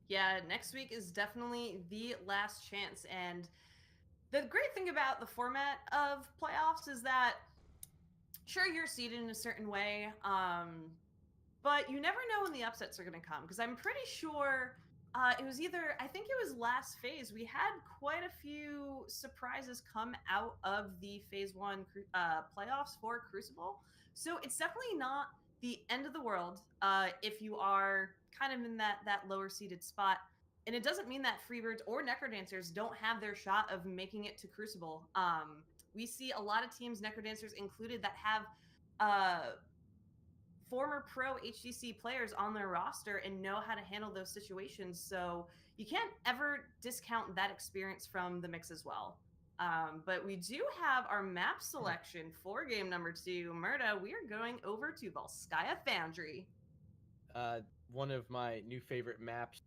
Yeah, next week is definitely the last chance. And the great thing about the format of playoffs is that sure you're seeded in a certain way, but you never know when the upsets are going to come. Because I'm pretty sure it was either, I think it was last phase, we had quite a few surprises come out of the phase 1 playoffs for Crucible. So it's definitely not the end of the world if you are kind of in that lower seeded spot. And it doesn't mean that Freebirds or Necrodancers don't have their shot of making it to Crucible. We see a lot of teams, Necrodancers included, that have uh, former pro HGC players on their roster and know how to handle those situations. So you can't ever discount that experience from the mix as well. But we do have our map selection for game number 2. Murda, we are going over to Volskaya Foundry. One of my new favorite maps.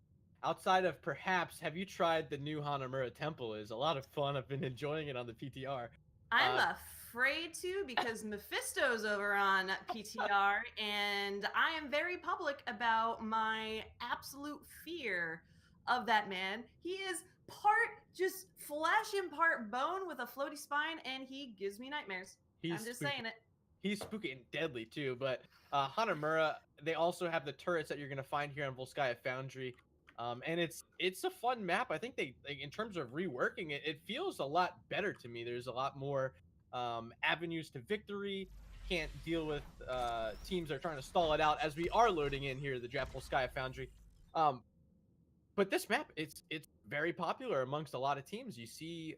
Outside of perhaps, have you tried the new Hanamura Temple? Is a lot of fun. I've been enjoying it on the PTR. I'm Uh, afraid to because Mephisto's over on PTR, and I am very public about my absolute fear of that man. He is part just flesh and part bone with a floaty spine, and he gives me nightmares. I'm he's just spooky. saying it. He's spooky and deadly too. But Hanamura, they also have the turrets that you're gonna find here on Volskaya Foundry. And it's a fun map. I think they, like, in terms of reworking it, it feels a lot better to me. There's a lot more avenues to victory. Can't deal with teams that are trying to stall it out as we are loading in here the Jap Volskaya Foundry. Um, but this map, it's very popular amongst a lot of teams. You see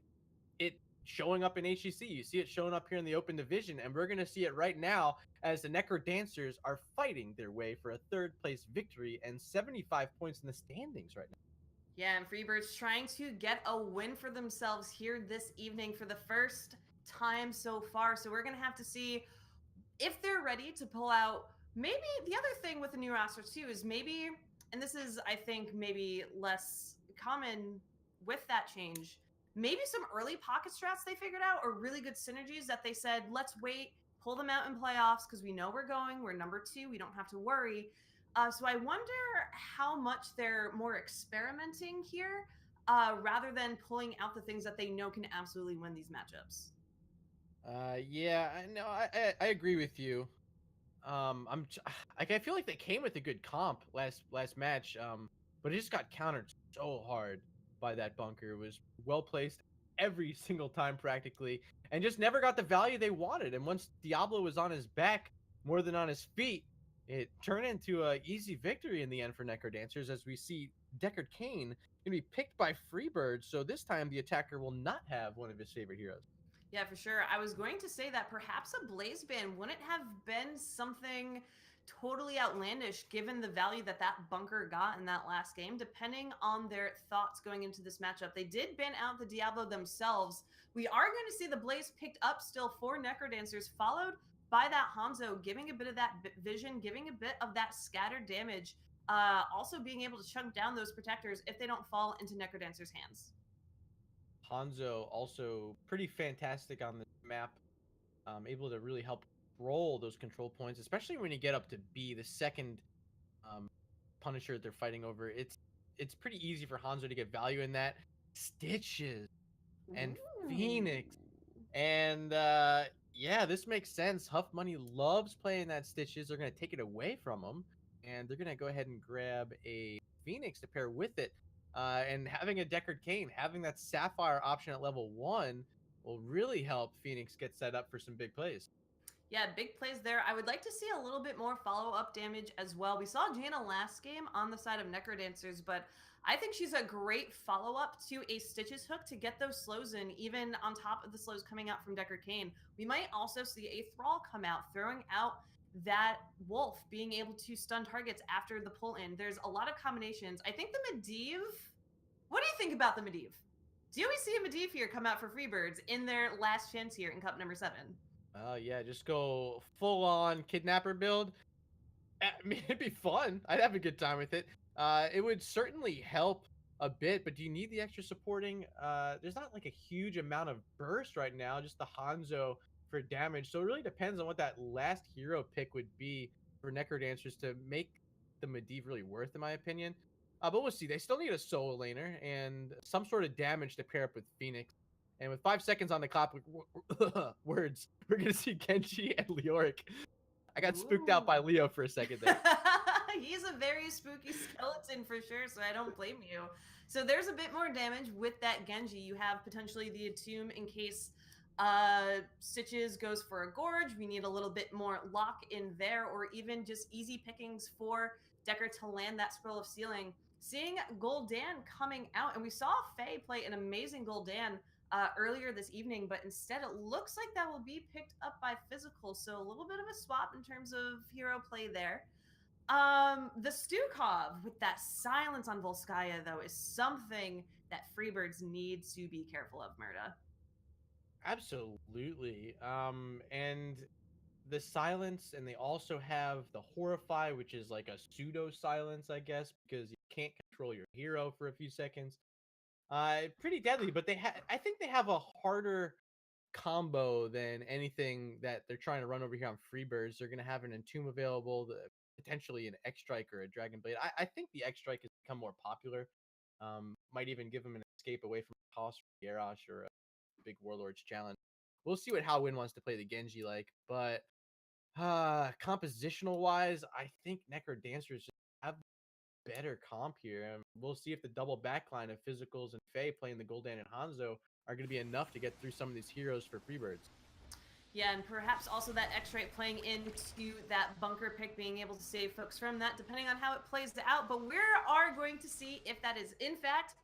it showing up in HGC. You see it showing up here in the Open Division, and we're going to see it right now as the Necrodancers are fighting their way for a third-place victory and 75 points in the standings right now. Yeah, and Freebirds trying to get a win for themselves here this evening for the first time so far. So we're going to have to see if they're ready to pull out. Maybe the other thing with the new roster too is maybe, and this is I think maybe less common with that change, maybe some early pocket strats they figured out, or really good synergies that they said, let's wait, pull them out in playoffs because we know we're number 2, we don't have to worry. So I wonder how much they're more experimenting here rather than pulling out the things that they know can absolutely win these matchups. Yeah, I know. I agree with you. I feel like they came with a good comp last match. But it just got countered so hard by that bunker. It was well placed every single time practically, and just never got the value they wanted. And once Diablo was on his back more than on his feet, it turned into a easy victory in the end for Necrodancers, as we see Deckard Cain going to be picked by Freebirds. So this time the attacker will not have one of his favorite heroes. Yeah, for sure. I was going to say that perhaps a Blaze Ban wouldn't have been something totally outlandish given the value that that bunker got in that last game, depending on their thoughts going into this matchup. They did ban out the Diablo themselves. We are going to see the Blaze picked up still for Necrodancers, followed by that Hanzo, giving a bit of that vision, giving a bit of that scattered damage, also being able to chunk down those protectors if they don't fall into Necrodancers' hands. Hanzo also pretty fantastic on the map, able to really help roll those control points, especially when you get up to B, the second Punisher they're fighting over. It's pretty easy for Hanzo to get value in that. Stitches and Phoenix, and yeah, this makes sense. Huff Money loves playing that Stitches. They're going to take it away from him, and they're going to go ahead and grab a Phoenix to pair with it. And having a Deckard Cain, having that Sapphire option at level 1 will really help Phoenix get set up for some big plays. Yeah, big plays there. I would like to see a little bit more follow-up damage as well. We saw Jaina last game on the side of Necrodancers, but I think she's a great follow-up to a Stitches hook to get those slows in, even on top of the slows coming out from Deckard Cain. We might also see a Thrall come out, throwing out that Wolf, being able to stun targets after the pull-in. There's a lot of combinations. I think the Medivh... What do you think about the Medivh? Do we see a Medivh here come out for Freebirds in their last chance here in Cup number 7? Oh, yeah, just go full-on kidnapper build. I mean, it'd be fun. I'd have a good time with it. It would certainly help a bit, but do you need the extra supporting? There's not like a huge amount of burst right now, just the Hanzo for damage. So it really depends on what that last hero pick would be for Necrodancers to make the Medivh really worth, in my opinion. But we'll see. They still need a solo laner and some sort of damage to pair up with Phoenix. And with 5 seconds on the clock, words, we're gonna see Genji and Leoric. I got spooked out by Ooh. Leo for a second there. He's a very spooky skeleton for sure, so I don't blame you. So there's a bit more damage with that Genji. You have potentially the Attune in case Stitches goes for a Gorge. We need a little bit more lock in there, or even just easy pickings for Decker to land that Scroll of Sealing. Seeing Gul'dan coming out, and we saw Faye play an amazing Gul'dan earlier this evening, but instead it looks like that will be picked up by Physical. So a little bit of a swap in terms of hero play there. The Stukov with that silence on Volskaya, though, is something that FreeBirds need to be careful of, Murda. Absolutely. And the silence, and they also have the Horrify, which is like a pseudo silence, I guess, because you can't control your hero for a few seconds. Pretty deadly, but I think they have a harder combo than anything that they're trying to run over here on FreeBirds. They're going to have an Entomb available, potentially an X-Strike or a Dragon Blade. I think the X-Strike has become more popular. Might even give them an escape away from cost for Garrosh or a big Warlord's challenge. We'll see what Hao Win wants to play the Genji like, but compositional wise, I think Necrodancers just have better comp here. We'll see if the double backline of Physicals and Faye playing the Gul'dan and Hanzo are going to be enough to get through some of these heroes for FreeBirds. Yeah, and perhaps also that X-Strike playing into that bunker pick, being able to save folks from that, depending on how it plays out. But we are going to see if that is, in fact,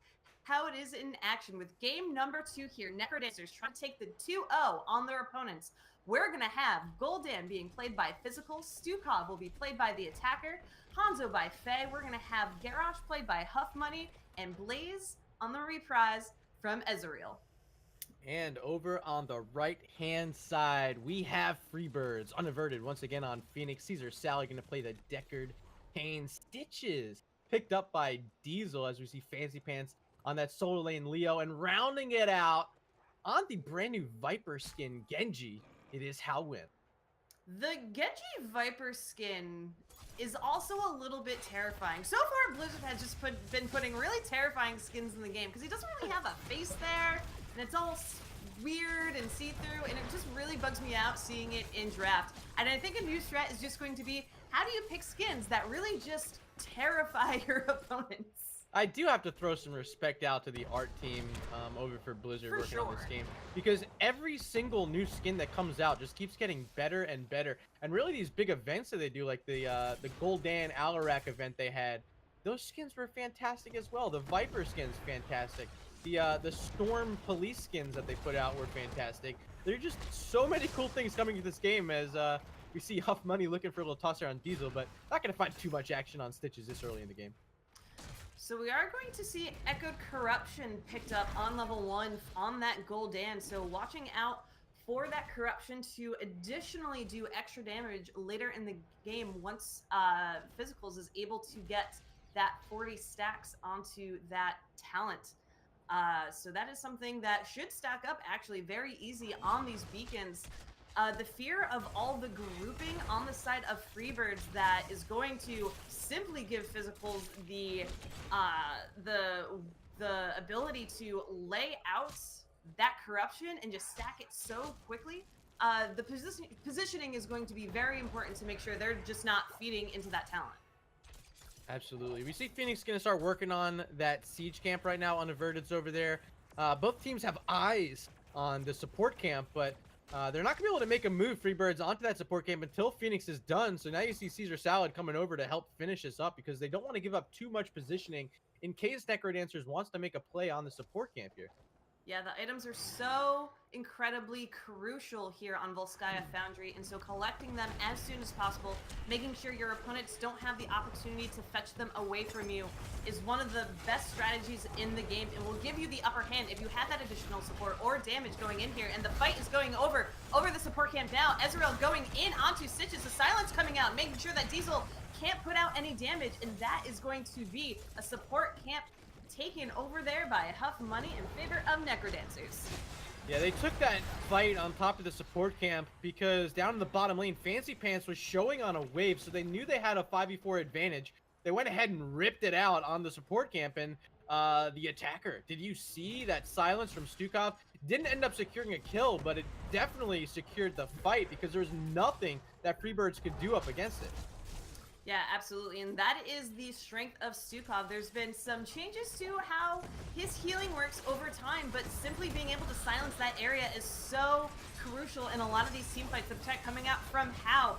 how it is in action with game number 2 here. Necrodancers trying to take the 2-0 on their opponents. We're going to have Gul'dan being played by Physical, Stukov will be played by the attacker, Hanzo by Faye, we're going to have Garrosh played by Huff Money, and Blaze on the reprise from Ezreal. And over on the right-hand side, we have FreeBirds, unaverted once again on Phoenix. Caesar Sally going to play the Deckard Kane. Stitches picked up by Diesel as we see Fancy Pants on that solo lane Leo. And rounding it out on the brand new Viper skin Genji, it is Hao Win. The Genji Viper skin is also a little bit terrifying. So far, Blizzard has just been putting really terrifying skins in the game because he doesn't really have a face there, and it's all weird and see-through, and it just really bugs me out seeing it in draft. And I think a new strat is just going to be, how do you pick skins that really just terrify your opponents? I do have to throw some respect out to the art team over for Blizzard working on this game, because every single new skin that comes out just keeps getting better and better. And really these big events that they do, like the Gul'dan Alarak event they had, those skins were fantastic as well. The Viper skin's fantastic. The Storm Police skins that they put out were fantastic. There are just so many cool things coming to this game as we see Huff Money looking for a little tosser on Diesel, but not going to find too much action on Stitches this early in the game. So we are going to see Echoed Corruption picked up on level 1 on that Gul'dan. So watching out for that Corruption to additionally do extra damage later in the game once Physicals is able to get that 40 stacks onto that talent. So that is something that should stack up actually very easy on these beacons. The fear of all the grouping on the side of FreeBirds that is going to simply give Physicals the ability to lay out that Corruption and just stack it so quickly. The positioning is going to be very important to make sure they're just not feeding into that talent. Absolutely. We see Phoenix going to start working on that siege camp right now. Unaverted's over there. Both teams have eyes on the support camp, but they're not going to be able to make a move, FreeBirds, onto that support camp until Phoenix is done. So now you see Caesar Salad coming over to help finish this up because they don't want to give up too much positioning in case Necrodancers wants to make a play on the support camp here. Yeah, the items are so incredibly crucial here on Volskaya Foundry, and so collecting them as soon as possible, making sure your opponents don't have the opportunity to fetch them away from you is one of the best strategies in the game, and will give you the upper hand if you have that additional support or damage going in here. And the fight is going over the support camp now. Ezreal going in onto Stitches, the silence coming out, making sure that Diesel can't put out any damage, and that is going to be a support camp taken over there by Huff Money in favor of Necrodancers. Yeah, they took that fight on top of the support camp because down in the bottom lane, Fancy Pants was showing on a wave, so they knew they had a 5v4 advantage. they went ahead and ripped it out on the support camp. And the attacker, did you see that silence from Stukov? Didn't end up securing a kill, but it definitely secured the fight because there was nothing that FreeBirds could do up against it. Yeah, absolutely. And that is the strength of Stukov. There's been some changes to how his healing works over time, but simply being able to silence that area is so crucial in a lot of these team fights. The protect coming out from How.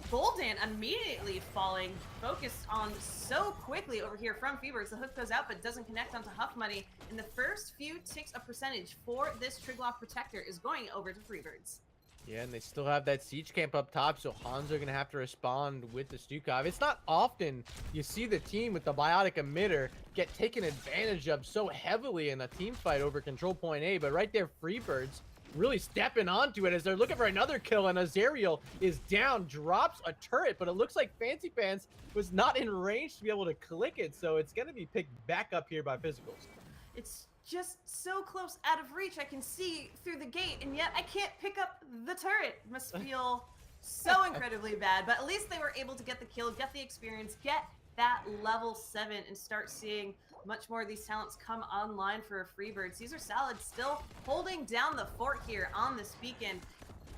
Golden immediately falling, focused on so quickly over here from FreeBirds. The hook goes out but doesn't connect onto Huff Money. And the first few ticks of percentage for this Trigloff Protector is going over to FreeBirds. Yeah, and they still have that siege camp up top, so Hans are going to have to respond with the Stukov. It's not often you see the team with the biotic emitter get taken advantage of so heavily in a team fight over control point A, but right there, FreeBirds really stepping onto it as they're looking for another kill, and Azariel is down, drops a turret, but it looks like Fancy Pants was not in range to be able to click it, so it's going to be picked back up here by Physicals. It's just so close out of reach. I can see through the gate, and yet I can't pick up the turret. Must feel so incredibly bad, but at least they were able to get the kill, get the experience, get that level 7, and start seeing much more of these talents come online for FreeBirds. Caesar Salad still holding down the fort here on this beacon.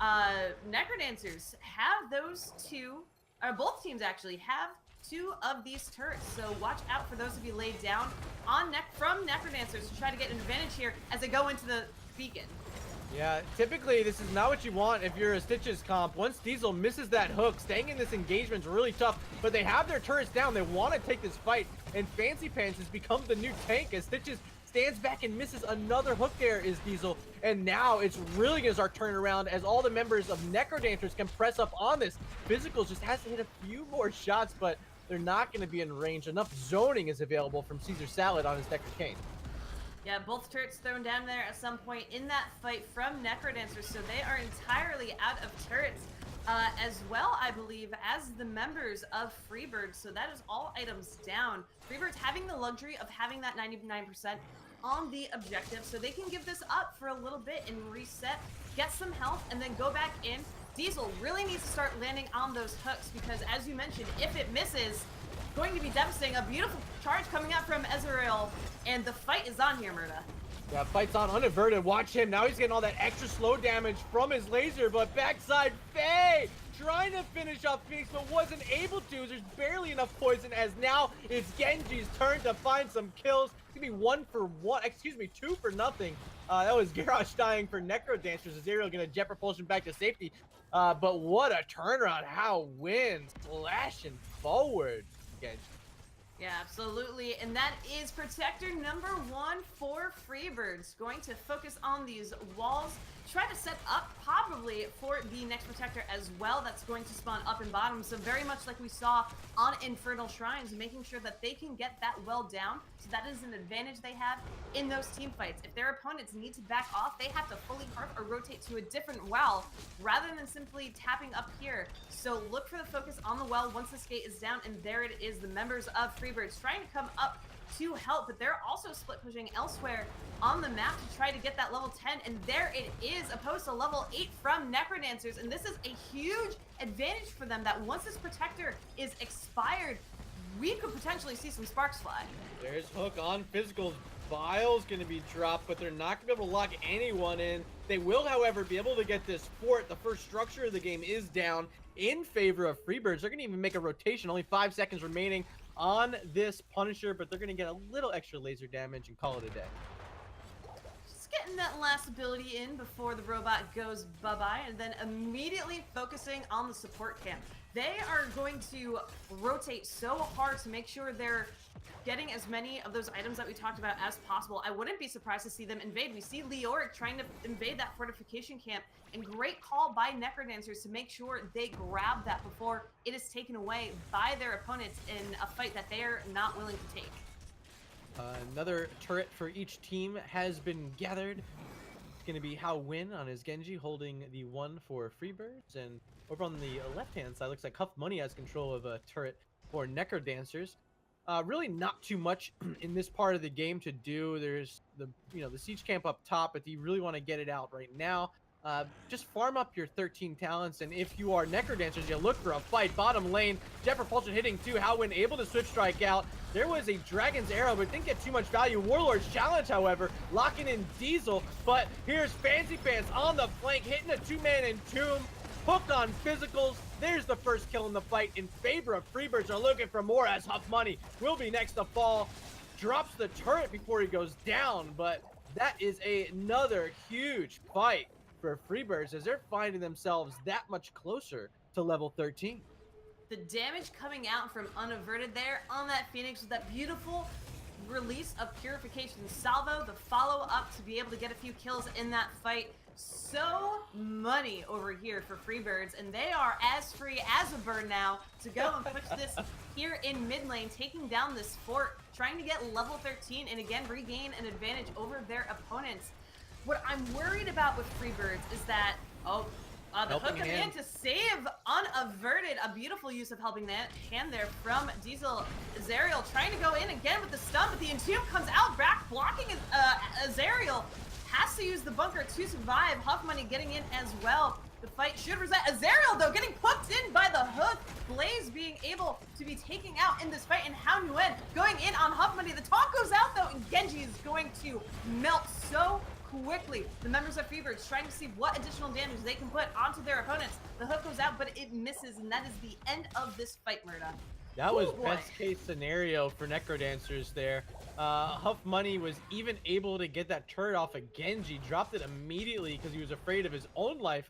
Necrodancers have those two, or both teams actually have 2 of these turrets, so watch out for those to be laid down on from Necrodancers to try to get an advantage here as they go into the beacon. Yeah, typically this is not what you want if you're a Stitches comp. Once Diesel misses that hook, staying in this engagement is really tough, but they have their turrets down. They want to take this fight, and Fancy Pants has become the new tank as Stitches stands back and misses another hook. There is Diesel, and now it's really going to start turning around as all the members of Necrodancers can press up on this. Physicals just has to hit a few more shots, but they're not going to be in range. Enough zoning is available from Caesar Salad on his Necro Cane. Yeah, both turrets thrown down there at some point in that fight from Necrodancers, so they are entirely out of turrets as well, I believe, as the members of FreeBirds. So that is all items down. FreeBirds having the luxury of having that 99% on the objective, so they can give this up for a little bit and reset, get some health, and then go back in. Diesel really needs to start landing on those hooks because, as you mentioned, if it misses, going to be devastating. A beautiful charge coming out from Ezreal, and the fight is on here, Murda. Yeah, fight's on unaverted. Watch him. Now he's getting all that extra slow damage from his laser, but backside Faye trying to finish off Phoenix, but wasn't able to. There's barely enough poison as now it's Genji's turn to find some kills. It's gonna be 2 for nothing. That was Garrosh dying for Necrodancers. Azariel gonna jet propulsion back to safety. But what a turnaround. How wins, slashing forward. Genji. Yeah, absolutely. And that is Protector number 1 for FreeBirds. Going to focus on these walls, try to set up probably for the next Protector as well. That's going to spawn up and bottom. So very much like we saw on Infernal Shrines, making sure that they can get that well down. So that is an advantage they have in those team fights. If their opponents need to back off, they have to fully carve or rotate to a different well rather than simply tapping up here. So look for the focus on the well once this gate is down, and there it is. The members of FreeBirds trying to come up to help, but they're also split pushing elsewhere on the map to try to get that level 10, and there it is, opposed to level 8 from Necrodancers, and this is a huge advantage for them that once this Protector is expired, we could potentially see some sparks fly. There's hook on Physicals. Bile's going to be dropped, but they're not going to be able to lock anyone in. They will, however, be able to get this fort. The first structure of the game is down in favor of FreeBirds. They're going to even make a rotation. Only 5 seconds remaining on this Punisher, but they're going to get a little extra laser damage and call it a day. Just getting that last ability in before the robot goes bye-bye, and then immediately focusing on the support camp. They are going to rotate so hard to make sure they're getting as many of those items that we talked about as possible. I wouldn't be surprised to see them invade. We see Leoric trying to invade that fortification camp, and great call by Necrodancers to make sure they grab that before it is taken away by their opponents in a fight that they are not willing to take. Another turret for each team has been gathered. It's going to be How Win on his Genji, holding the 1 for FreeBirds. And over on the left-hand side, looks like Huff Money has control of a turret for Necrodancers. Really not too much in this part of the game to do. There's the siege camp up top, but do you really want to get it out right now? just farm up your 13 talents, and if you are Necrodancers, you look for a fight. Bottom lane, Jet Propulsion hitting too. Howin able to switch strike out. There was a Dragon's Arrow, but didn't get too much value. Warlord's Challenge, however, locking in Diesel, but here's Fancy Pants on the flank, hitting a 2-man Entomb. Hooked on physicals. There's the first kill in the fight in favor of FreeBirds. Are looking for more as Huff Money will be next to fall. Drops the turret before he goes down, but that is another huge fight for FreeBirds as they're finding themselves that much closer to level 13. The damage coming out from Unaverted there on that Phoenix with that beautiful release of Purification Salvo, the follow-up to be able to get a few kills in that fight. So money over here for FreeBirds, and they are as free as a bird now to go and push this here in mid lane, taking down this fort, trying to get level 13 and again regain an advantage over their opponents. What I'm worried about with FreeBirds is that, the hook of hand to save Unaverted. A beautiful use of helping that hand there from Diesel. Azariel trying to go in again with the stun, but the Entomb comes out back, blocking Azariel. Has to use the bunker to survive. Huff Money getting in as well. The fight should reset. Azariel, though, getting hooked in by the hook. Blaze being able to be taken out in this fight, and Hao Nguyen going in on Huff Money. The talk goes out, though, and Genji is going to melt so quickly. The members of FreeBirds trying to see what additional damage they can put onto their opponents. The hook goes out, but it misses, and that is the end of this fight, Murda. That was best case scenario for Necrodancers there. Huff Money was even able to get that turret off of Genji, dropped it immediately because he was afraid of his own life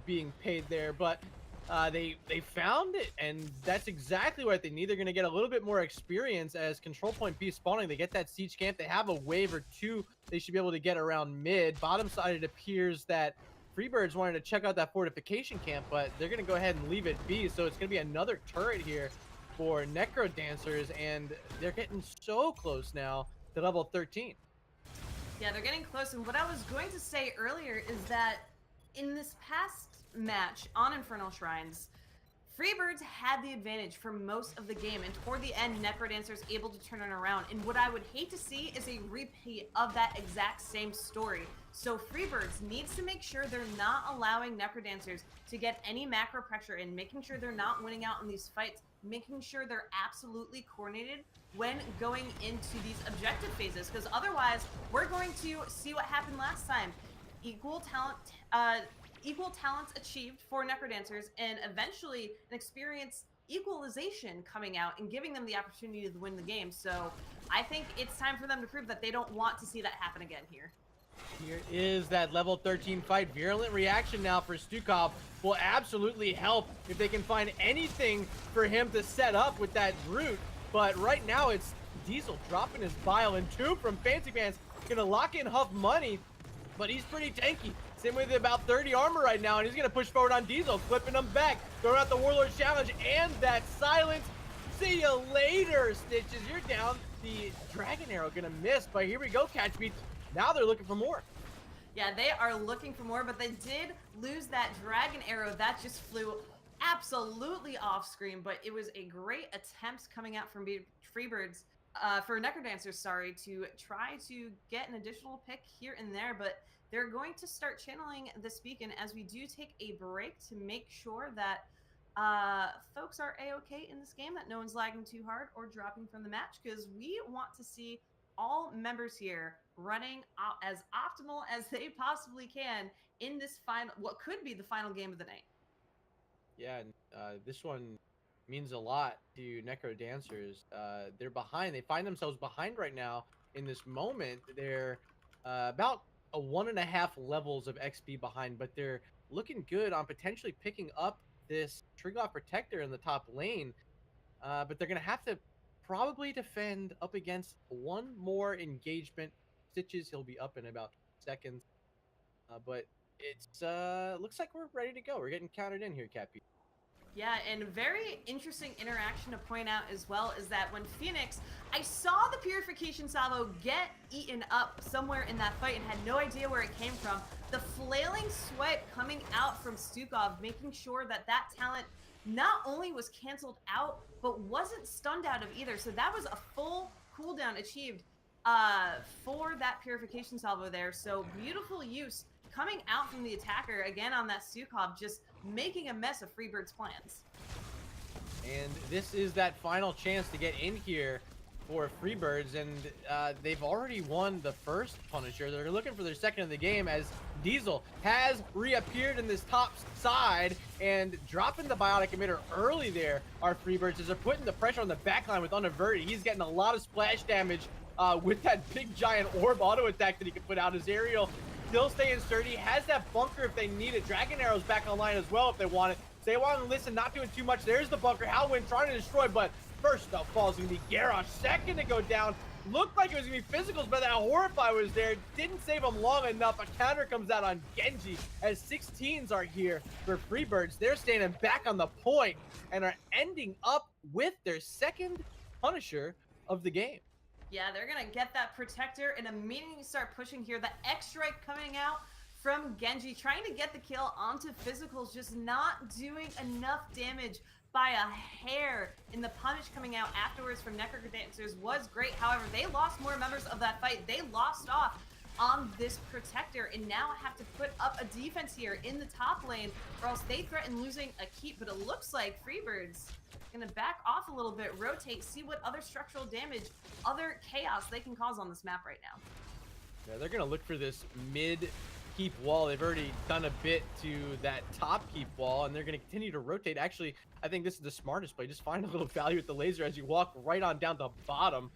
being paid there, but they found it, and that's exactly what they need. They're going to get a little bit more experience as Control Point B spawning. They get that siege camp. They have a wave or two they should be able to get around mid. Bottom side, it appears that FreeBirds wanted to check out that fortification camp, but they're going to go ahead and leave it be, so it's going to be another turret here for Necrodancers, and they're getting so close now to level 13. Yeah, they're getting close, and what I was going to say earlier is that in this past match on Infernal Shrines, FreeBirds had the advantage for most of the game, and toward the end, Necrodancers able to turn it around. And what I would hate to see is a repeat of that exact same story. So FreeBirds needs to make sure they're not allowing Necrodancers to get any macro pressure in, making sure they're not winning out in these fights, making sure they're absolutely coordinated when going into these objective phases, because otherwise we're going to see what happened last time. Equal talents achieved for Necrodancers, and eventually an experience equalization coming out and giving them the opportunity to win the game. So I think it's time for them to prove that they don't want to see that happen again here. Here is that level 13 fight. Virulent reaction now for Stukov will absolutely help if they can find anything for him to set up with that root. But right now it's Diesel dropping his bile, and two from Fancy Pants gonna lock in Huff Money, but he's pretty tanky. Same with about 30 armor right now, and he's gonna push forward on Diesel, flipping him back, throwing out the Warlord's Challenge and that silence. See you later, Stitches. You're down. The Dragon Arrow gonna miss, but here we go, CatPeach. Now they're looking for more. Yeah, they are looking for more, but they did lose that Dragon Arrow. That just flew absolutely off screen, but it was a great attempt coming out from FreeBirds, for Necrodancers, sorry, to try to get an additional pick here and there, but they're going to start channeling this beacon as we do take a break to make sure that folks are a-okay in this game, that no one's lagging too hard or dropping from the match, because we want to see all members here running as optimal as they possibly can in this final, what could be the final game of the night. Yeah, this one means a lot to Necrodancers. They're behind. They find themselves behind right now in this moment. They're about a 1.5 levels of XP behind, but they're looking good on potentially picking up this Triglav Protector in the top lane. But they're going to have to probably defend up against one more engagement. Stitches, he'll be up in about seconds. But it's looks like we're ready to go. We're getting counted in here, CatPeach. Yeah, and very interesting interaction to point out as well is that when Phoenix, I saw the Purification Salvo get eaten up somewhere in that fight and had no idea where it came from. The flailing swipe coming out from Stukov, making sure that that talent not only was canceled out, but wasn't stunned out of either. So that was a full cooldown achieved for that Purification Salvo there. So beautiful use coming out from the attacker again on that Sukhov, just making a mess of FreeBirds' plans. And this is that final chance to get in here for FreeBirds, and they've already won the first Punisher. They're looking for their second of the game as Diesel has reappeared in this top side and dropping the biotic emitter early there. Our FreeBirds, as they're putting the pressure on the backline with unaverted. He's getting a lot of splash damage with that big giant orb auto attack that he can put out. As Aerial still staying sturdy, has that bunker if they need it. Dragon Arrow's back online as well if they want it. They want to listen, not doing too much. There's the bunker. Halwyn trying to destroy, but first up fall is going to be Garrosh. Second to go down. Looked like it was going to be physicals, but that Horrify was there. Didn't save him long enough. A counter comes out on Genji as 16s are here for FreeBirds. They're standing back on the point and are ending up with their second Punisher of the game. Yeah, they're going to get that Protector and immediately start pushing here. The X-Strike coming out from Genji, trying to get the kill onto physicals, just not doing enough damage by a hair. And the punish coming out afterwards from Necrodancers was great. However, they lost more members of that fight. They lost off on this Protector and now have to put up a defense here in the top lane, or else they threaten losing a keep. But it looks like FreeBirds gonna back off a little bit, rotate, see what other structural damage, other chaos they can cause on this map right now. Yeah, they're gonna look for this mid keep wall. They've already done a bit to that top keep wall, and they're going to continue to rotate. Actually, I think this is the smartest play. Just find a little value with the laser as you walk right on down the bottom.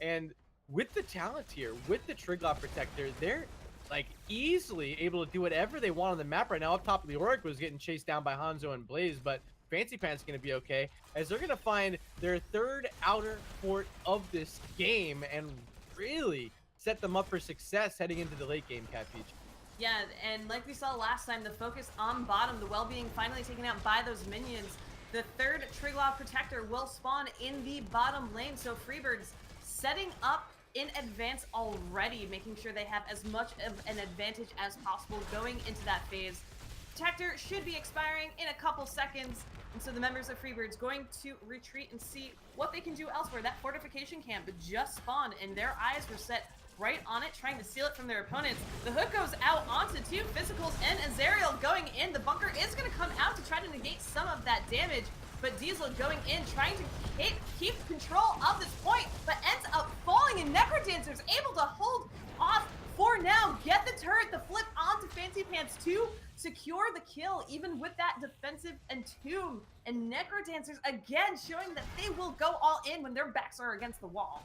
And with the talent here, with the Triglav Protector, they're like easily able to do whatever they want on the map right now. Up top, Leoric was getting chased down by Hanzo and Blaze, but Fancy Pants going to be okay, as they're going to find their third outer fort of this game and really set them up for success heading into the late game, CatPeach. Yeah, and like we saw last time, the focus on bottom, the well-being finally taken out by those minions. The third Triglav Protector will spawn in the bottom lane, so FreeBirds setting up in advance already, making sure they have as much of an advantage as possible going into that phase. Protector should be expiring in a couple seconds, and so the members of FreeBirds going to retreat and see what they can do elsewhere. That fortification camp just spawned, and their eyes were set right on it, trying to steal it from their opponents. The hook goes out onto two physicals and Azariel going in. The bunker is going to come out to try to negate some of that damage, but Diesel going in, trying to keep control of this point, but ends up falling, and Necrodancers able to hold off for now, get the turret, the flip onto Fancy Pants to secure the kill, even with that defensive entomb. And Necrodancers again showing that they will go all in when their backs are against the wall.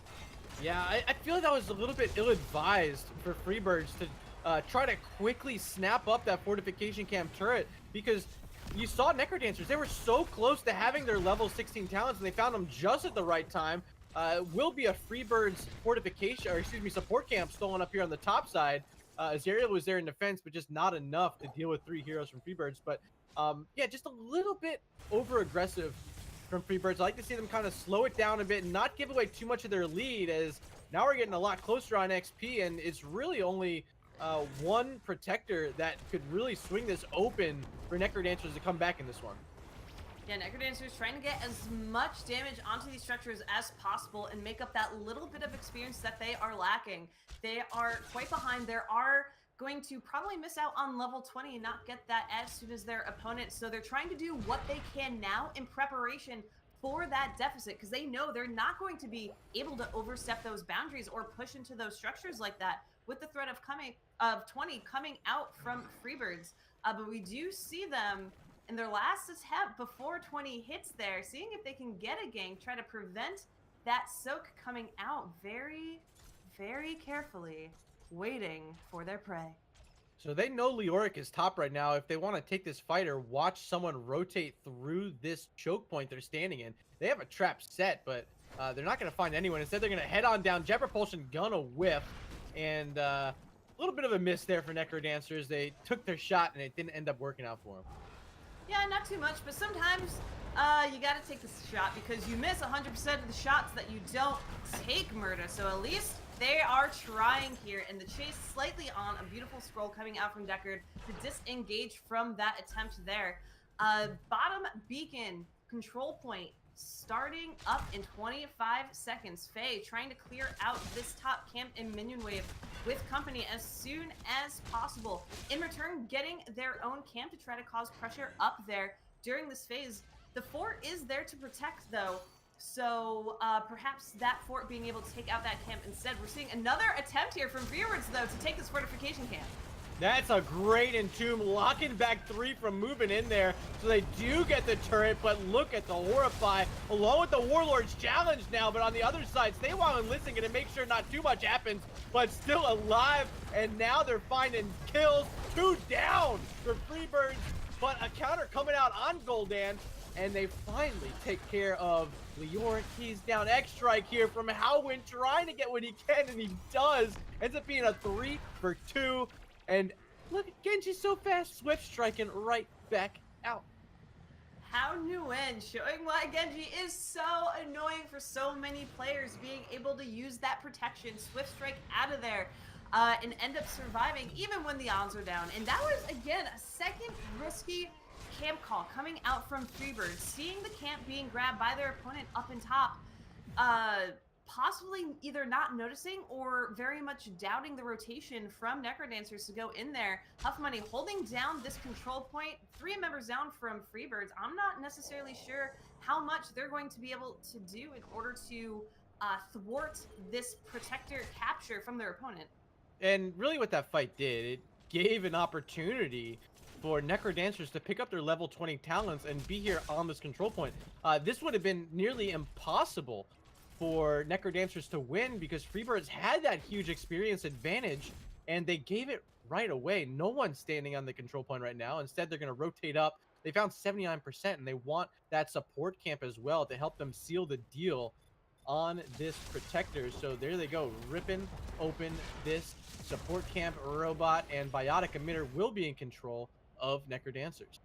Yeah, I feel like that was a little bit ill-advised for FreeBirds to try to quickly snap up that fortification camp turret, because you saw Necrodancers. They were so close to having their level 16 talents, and they found them just at the right time. Will be a FreeBirds fortification, or excuse me, support camp stolen up here on the top side. Azariel was there in defense, but just not enough to deal with 3 heroes from FreeBirds. But yeah, just a little bit over-aggressive from FreeBirds. I like to see them kind of slow it down a bit and not give away too much of their lead, as now we're getting a lot closer on XP, and it's really only one Protector that could really swing this open for Necrodancers to come back in this one. Yeah, Necrodancers trying to get as much damage onto these structures as possible and make up that little bit of experience that they are lacking. They are quite behind. They are going to probably miss out on level 20 and not get that as soon as their opponent. So they're trying to do what they can now in preparation for that deficit, because they know they're not going to be able to overstep those boundaries or push into those structures like that with the threat of 20 coming out from FreeBirds. But we do see them in their last attempt before 20 hits there, seeing if they can get a gank, try to prevent that soak coming out very, very carefully, waiting for their prey. So they know Leoric is top right now. If they want to take this fight or watch someone rotate through this choke point they're standing in, they have a trap set, but they're not going to find anyone. Instead, they're going to head on down. Jet Propulsion gonna whiff, and a little bit of a miss there for Necrodancers. They took their shot, and it didn't end up working out for them. Yeah, not too much, but sometimes you got to take this shot, because you miss 100% of the shots that you don't take, Murda. So at least they are trying here, and the chase slightly on. A beautiful scroll coming out from Deckard to disengage from that attempt there. Bottom beacon control point starting up in 25 seconds. Faye trying to clear out this top camp and minion wave with company as soon as possible. In return, getting their own camp to try to cause pressure up there during this phase. The fort is there to protect, though. So perhaps that fort being able to take out that camp instead. We're seeing another attempt here from FreeBirds, though, to take this fortification camp. That's a great entomb, locking back 3 from moving in there. So they do get the turret, but look at the Horrify, along with the Warlord's challenge now. But on the other side, Stay Wild and Listen to make sure not too much happens, but still alive. And now they're finding kills. 2 down for FreeBirds, but a counter coming out on Gul'dan. And they finally take care of Leoric. He's down X-Strike here from Howin, trying to get what he can, and he does. Ends up being a 3 for 2. And look, Genji's so fast, Swift striking right back out. How Nguyen showing why Genji is so annoying for so many players, being able to use that protection, Swift Strike out of there, and end up surviving even when the odds are down. And that was, again, a second risky camp call coming out from FreeBirds, seeing the camp being grabbed by their opponent up in top, possibly either not noticing or very much doubting the rotation from Necrodancers to go in there. Huff Money holding down this control point, 3 members down from FreeBirds. I'm not necessarily sure how much they're going to be able to do in order to thwart this protector capture from their opponent. And really what that fight did, it gave an opportunity for Necrodancers to pick up their level 20 talents and be here on this control point. This would have been nearly impossible for Necrodancers to win because FreeBirds had that huge experience advantage and they gave it right away. No one's standing on the control point right now. Instead, they're going to rotate up. They found 79% and they want that support camp as well to help them seal the deal on this protector. So there they go, ripping open this support camp. Robot and Biotic Emitter will be in control of Necrodancers.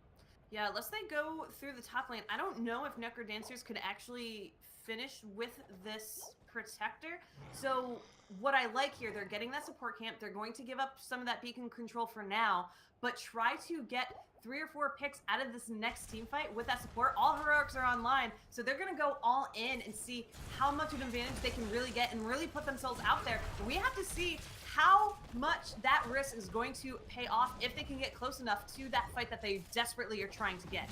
Yeah, unless they go through the top lane, I don't know if Necrodancers could actually finish with this protector. So what I like here, they're getting that support camp. They're going to give up some of that beacon control for now, but try to get 3 or 4 picks out of this next team fight with that support. All heroics are online, so they're going to go all in and see how much of an advantage they can really get and really put themselves out there. We have to see how much that risk is going to pay off if they can get close enough to that fight that they desperately are trying to get.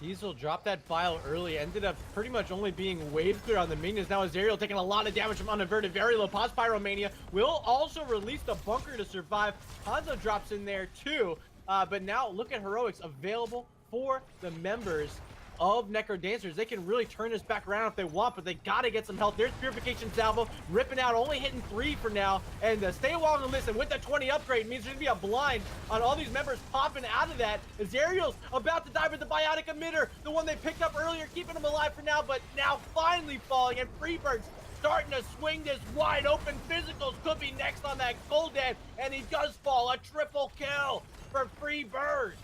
Diesel dropped that bile early, ended up pretty much only being wave clear on the minions. Now Azariel taking a lot of damage from unaverted, very low. Pause Pyromania will also release the bunker to survive. Hanzo drops in there too, but now look at heroics available for the members of Necrodancers. They can really turn this back around if they want, but they gotta get some help. There's Purification Salvo, ripping out, only hitting 3 for now, and Stay Long and Listen with the 20 upgrade means there's gonna be a blind on all these members popping out of that. Azariel's about to die with the Biotic Emitter, the one they picked up earlier, keeping him alive for now, but now finally falling, and FreeBirds starting to swing this wide open. Physicals could be next on that Gul'dan, and he does fall. A triple kill for FreeBirds.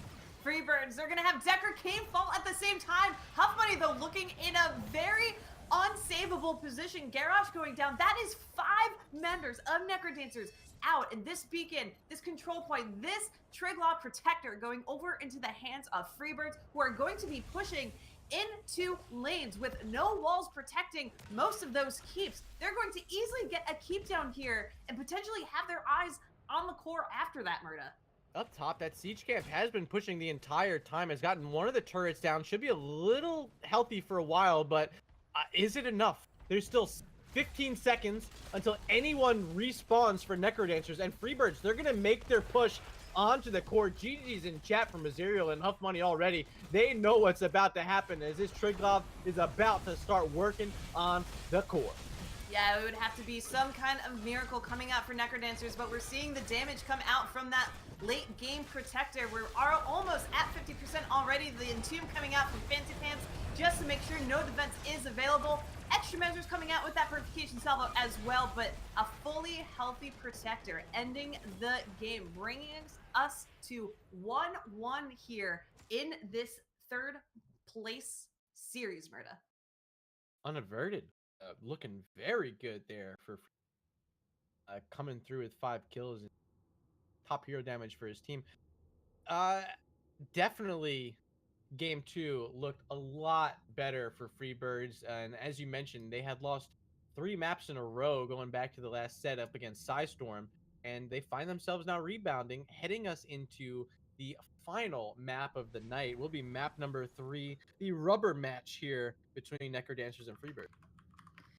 FreeBirds, they're going to have Decker Kane fall at the same time. Huff Money, though, looking in a very unsavable position. Garrosh going down. That is 5 members of Necrodancers out. And this beacon, this control point, this Triglaw protector going over into the hands of FreeBirds, who are going to be pushing into lanes with no walls protecting most of those keeps. They're going to easily get a keep down here and potentially have their eyes on the core after that, Murda. Up top, that siege camp has been pushing the entire time, has gotten one of the turrets down, should be a little healthy for a while, but is it enough? There's still 15 seconds until anyone respawns for Necrodancers, and FreeBirds, they're going to make their push onto the core. GG's in chat from Azariel and Huff Money already. They know what's about to happen as this Triglav is about to start working on the core. Yeah, it would have to be some kind of miracle coming out for Necrodancers, but we're seeing the damage come out from that late game protector. We're almost at 50% already. The Entomb coming out from Fancy Pants just to make sure no defense is available. Extra measures coming out with that Purification Salvo as well, but a fully healthy protector ending the game, bringing us to 1-1 here in this 3rd place series, Murda. Unaverted. Looking very good there for coming through with 5 kills and top hero damage for his team. Definitely game two looked a lot better for FreeBirds, and as you mentioned, they had lost 3 maps in a row going back to the last set up against Psystorm, and they find themselves now rebounding, heading us into the final map of the night. Will be map number 3, the rubber match here between Necrodancers and FreeBirds.